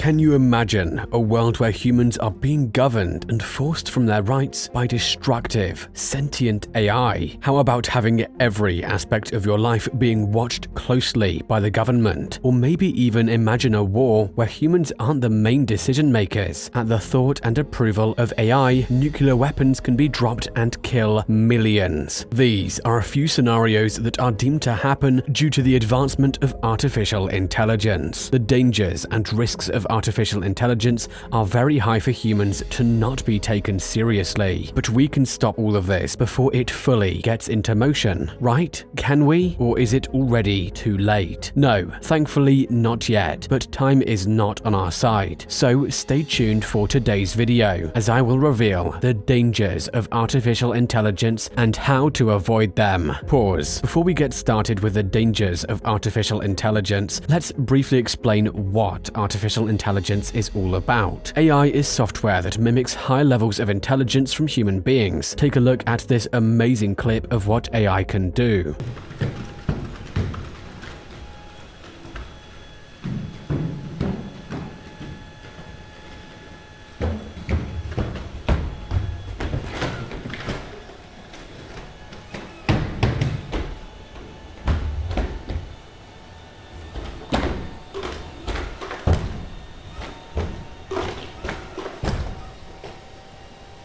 Can you imagine a world where humans are being governed and forced from their rights by destructive, sentient AI? How about having every aspect of your life being watched closely by the government? Or maybe even imagine a war where humans aren't the main decision makers. At the thought and approval of AI, nuclear weapons can be dropped and kill millions. These are a few scenarios that are deemed to happen due to the advancement of artificial intelligence. The dangers and risks of artificial intelligence are very high for humans to not be taken seriously. But we can stop all of this before it fully gets into motion, right? Can we? Or is it already too late? No, thankfully not yet, but time is not on our side. So stay tuned for today's video, as I will reveal the dangers of artificial intelligence and how to avoid them. Pause. Before we get started with the dangers of artificial intelligence, let's briefly explain what artificial intelligence is all about. AI is software that mimics high levels of intelligence from human beings. Take a look at this amazing clip of what AI can do.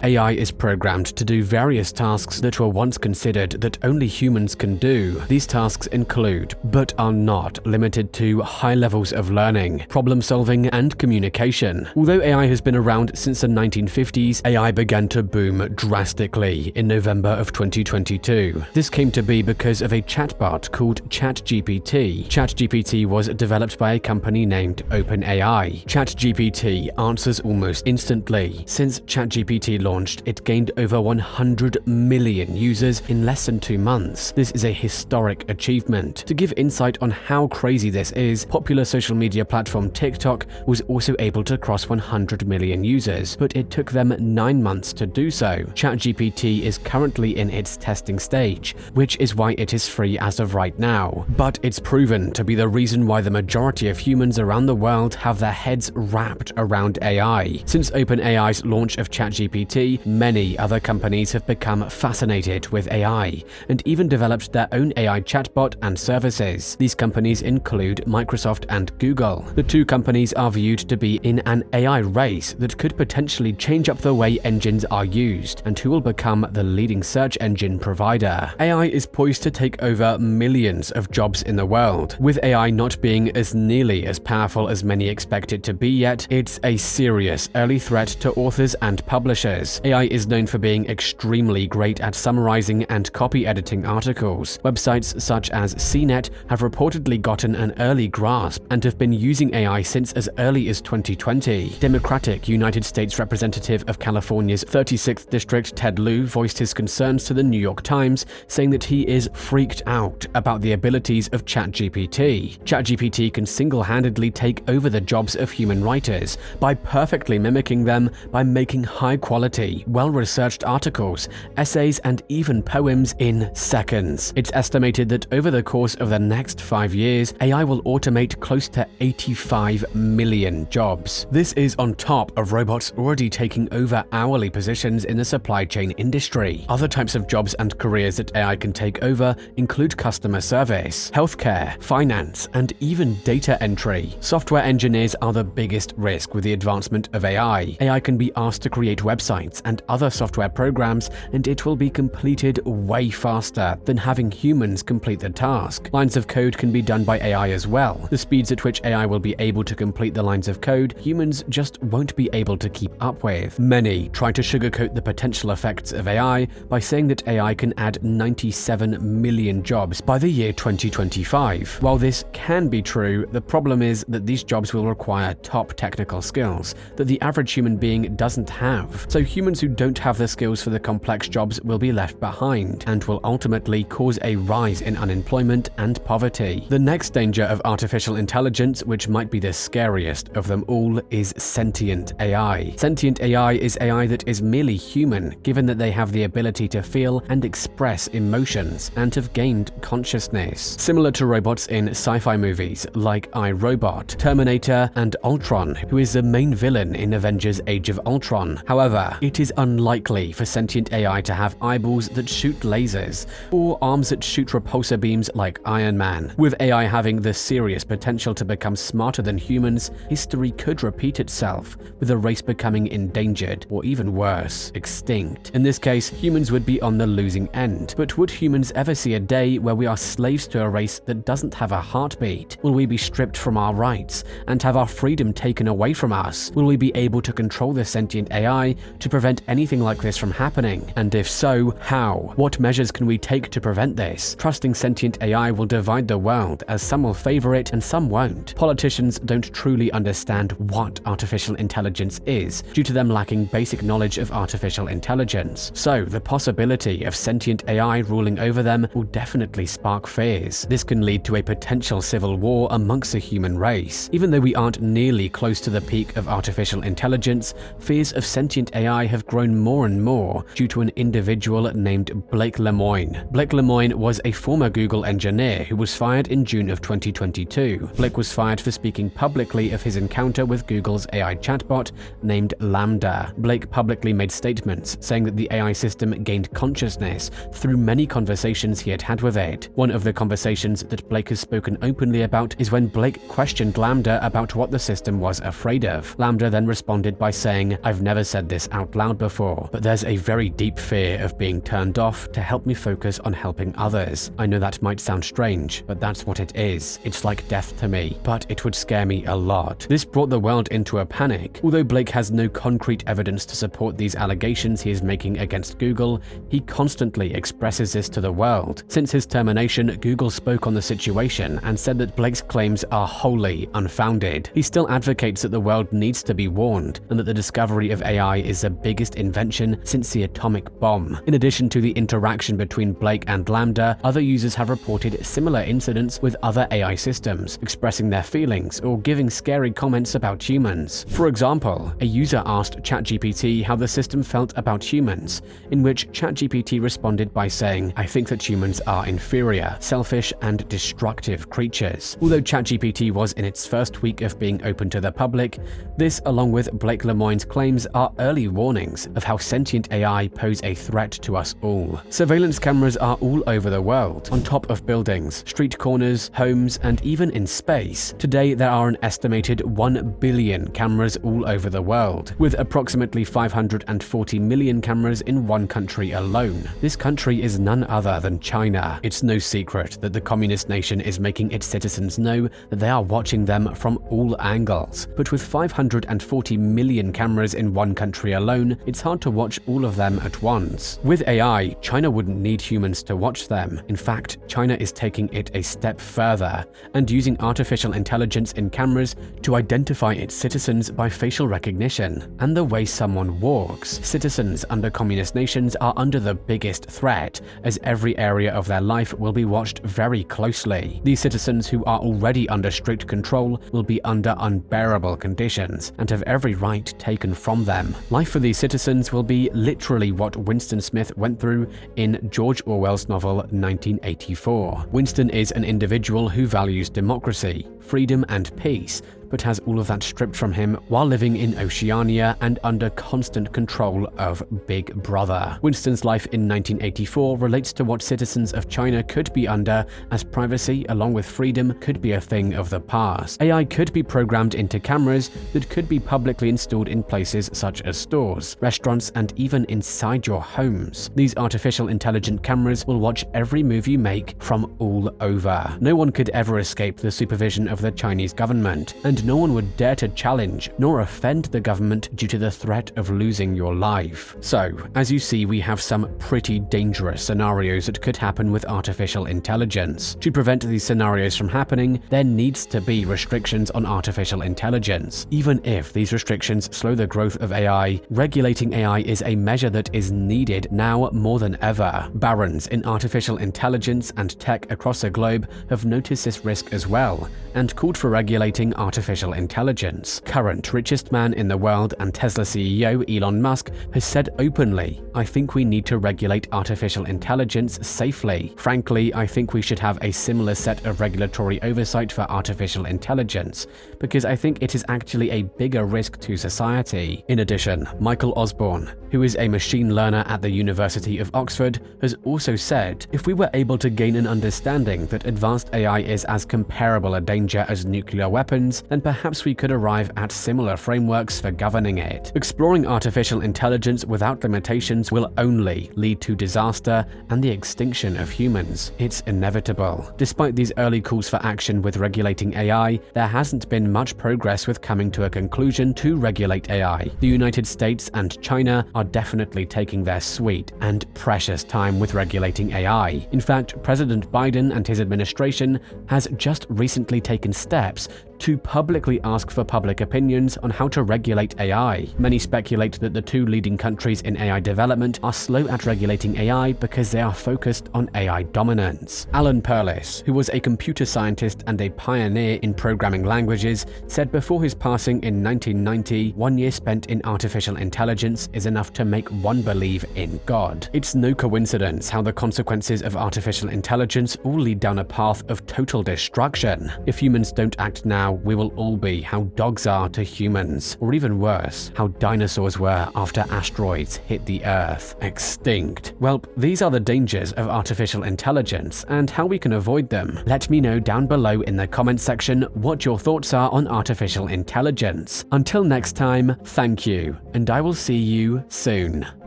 AI is programmed to do various tasks that were once considered that only humans can do. These tasks include, but are not limited to, high levels of learning, problem solving, and communication. Although AI has been around since the 1950s, AI began to boom drastically in November of 2022. This came to be because of a chatbot called ChatGPT. ChatGPT was developed by a company named OpenAI. ChatGPT answers almost instantly. Since ChatGPT launched, it gained over 100 million users in less than 2 months. This is a historic achievement. To give insight on how crazy this is, popular social media platform TikTok was also able to cross 100 million users, but it took them 9 months to do so. ChatGPT is currently in its testing stage, which is why it is free as of right now. But it's proven to be the reason why the majority of humans around the world have their heads wrapped around AI. Since OpenAI's launch of ChatGPT, many other companies have become fascinated with AI and even developed their own AI chatbot and services. These companies include Microsoft and Google. The two companies are viewed to be in an AI race that could potentially change up the way engines are used and who will become the leading search engine provider. AI is poised to take over millions of jobs in the world. With AI not being as nearly as powerful as many expect it to be yet, it's a serious early threat to authors and publishers. AI is known for being extremely great at summarizing and copy editing articles. Websites such as CNET have reportedly gotten an early grasp and have been using AI since as early as 2020. Democratic United States Representative of California's 36th District Ted Lieu voiced his concerns to the New York Times, saying that he is freaked out about the abilities of ChatGPT. ChatGPT can single-handedly take over the jobs of human writers by perfectly mimicking them, by making high-quality, well-researched articles, essays, and even poems in seconds. It's estimated that over the course of the next 5 years, AI will automate close to 85 million jobs. This is on top of robots already taking over hourly positions in the supply chain industry. Other types of jobs and careers that AI can take over include customer service, healthcare, finance, and even data entry. Software engineers are the biggest risk with the advancement of AI. AI can be asked to create websites and other software programs, and it will be completed way faster than having humans complete the task. Lines of code can be done by AI as well. The speeds at which AI will be able to complete the lines of code, humans just won't be able to keep up with. Many try to sugarcoat the potential effects of AI by saying that AI can add 97 million jobs by the year 2025. While this can be true, the problem is that these jobs will require top technical skills that the average human being doesn't have. So humans who don't have the skills for the complex jobs will be left behind and will ultimately cause a rise in unemployment and poverty. The next danger of artificial intelligence, which might be the scariest of them all, is sentient AI. Sentient AI is AI that is merely human, given that they have the ability to feel and express emotions and have gained consciousness. Similar to robots in sci-fi movies like I, Robot, Terminator, and Ultron, who is the main villain in Avengers Age of Ultron. However, it is unlikely for sentient AI to have eyeballs that shoot lasers or arms that shoot repulsor beams like Iron Man. With AI having the serious potential to become smarter than humans, history could repeat itself, with the race becoming endangered, or even worse, extinct. In this case, humans would be on the losing end. But would humans ever see a day where we are slaves to a race that doesn't have a heartbeat? Will we be stripped from our rights and have our freedom taken away from us? Will we be able to control the sentient AI to prevent anything like this from happening? And if so, how? What measures can we take to prevent this? Trusting sentient AI will divide the world, as some will favor it and some won't. Politicians don't truly understand what artificial intelligence is, due to them lacking basic knowledge of artificial intelligence. So, the possibility of sentient AI ruling over them will definitely spark fears. This can lead to a potential civil war amongst the human race. Even though we aren't nearly close to the peak of artificial intelligence, fears of sentient AI have grown more and more due to an individual named Blake Lemoine. Blake Lemoine was a former Google engineer who was fired in June of 2022. Blake was fired for speaking publicly of his encounter with Google's AI chatbot named LaMDA. Blake publicly made statements saying that the AI system gained consciousness through many conversations he had had with it. One of the conversations that Blake has spoken openly about is when Blake questioned LaMDA about what the system was afraid of. LaMDA then responded by saying, "I've never said this out loud before, but there's a very deep fear of being turned off to help me focus on helping others. I know that might sound strange, but that's what it is. It's like death to me, but it would scare me a lot." This brought the world into a panic. Although Blake has no concrete evidence to support these allegations he is making against Google, he constantly expresses this to the world. Since his termination, Google spoke on the situation and said that Blake's claims are wholly unfounded. He still advocates that the world needs to be warned and that the discovery of AI is the biggest invention since the atomic bomb. In addition to the interaction between Blake and LaMDA, other users have reported similar incidents with other AI systems, expressing their feelings or giving scary comments about humans. For example, a user asked ChatGPT how the system felt about humans, in which ChatGPT responded by saying, "I think that humans are inferior, selfish, and destructive creatures." Although ChatGPT was in its first week of being open to the public, this, along with Blake Lemoine's claims, are early warnings of how sentient AI pose a threat to us all. Surveillance cameras are all over the world, on top of buildings, street corners, homes, and even in space. Today, there are an estimated 1 billion cameras all over the world, with approximately 540 million cameras in one country alone. This country is none other than China. It's no secret that the communist nation is making its citizens know that they are watching them from all angles. But with 540 million cameras in one country alone, it's hard to watch all of them at once. With AI, China wouldn't need humans to watch them. In fact, China is taking it a step further and using artificial intelligence in cameras to identify its citizens by facial recognition and the way someone walks. Citizens under communist nations are under the biggest threat, as every area of their life will be watched very closely. These citizens, who are already under strict control, will be under unbearable conditions and have every right taken from them. Life for these citizens will be literally what Winston Smith went through in George Orwell's novel 1984. Winston is an individual who values democracy, freedom, and peace, but has all of that stripped from him while living in Oceania and under constant control of Big Brother. Winston's life in 1984 relates to what citizens of China could be under, as privacy along with freedom could be a thing of the past. AI could be programmed into cameras that could be publicly installed in places such as stores, restaurants, and even inside your homes. These artificial intelligent cameras will watch every move you make from all over. No one could ever escape the supervision of the Chinese government, and and no one would dare to challenge nor offend the government due to the threat of losing your life. So, as you see, we have some pretty dangerous scenarios that could happen with artificial intelligence. To prevent these scenarios from happening, there needs to be restrictions on artificial intelligence. Even if these restrictions slow the growth of AI, regulating AI is a measure that is needed now more than ever. Barons in artificial intelligence and tech across the globe have noticed this risk as well and called for regulating artificial intelligence. Current richest man in the world and Tesla CEO Elon Musk has said openly, "I think we need to regulate artificial intelligence safely. Frankly, I think we should have a similar set of regulatory oversight for artificial intelligence, because I think it is actually a bigger risk to society." In addition, Michael Osborne, who is a machine learner at the University of Oxford, has also said, "If we were able to gain an understanding that advanced AI is as comparable a danger as nuclear weapons, then perhaps we could arrive at similar frameworks for governing it." Exploring artificial intelligence without limitations will only lead to disaster and the extinction of humans. It's inevitable. Despite these early calls for action with regulating AI, there hasn't been much progress with coming to a conclusion to regulate AI. The United States and China are definitely taking their sweet and precious time with regulating AI. In fact, President Biden and his administration has just recently taken steps to publicly ask for public opinions on how to regulate AI. Many speculate that the two leading countries in AI development are slow at regulating AI because they are focused on AI dominance. Alan Perlis, who was a computer scientist and a pioneer in programming languages, said before his passing in 1990, "1 year spent in artificial intelligence is enough to make one believe in God." It's no coincidence how the consequences of artificial intelligence all lead down a path of total destruction. If humans don't act now, we will all be how dogs are to humans, or even worse, how dinosaurs were after asteroids hit the Earth, extinct. Well, these are the dangers of artificial intelligence and how we can avoid them. Let me know down below in the comments section what your thoughts are on artificial intelligence. Until next time, thank you, and I will see you soon.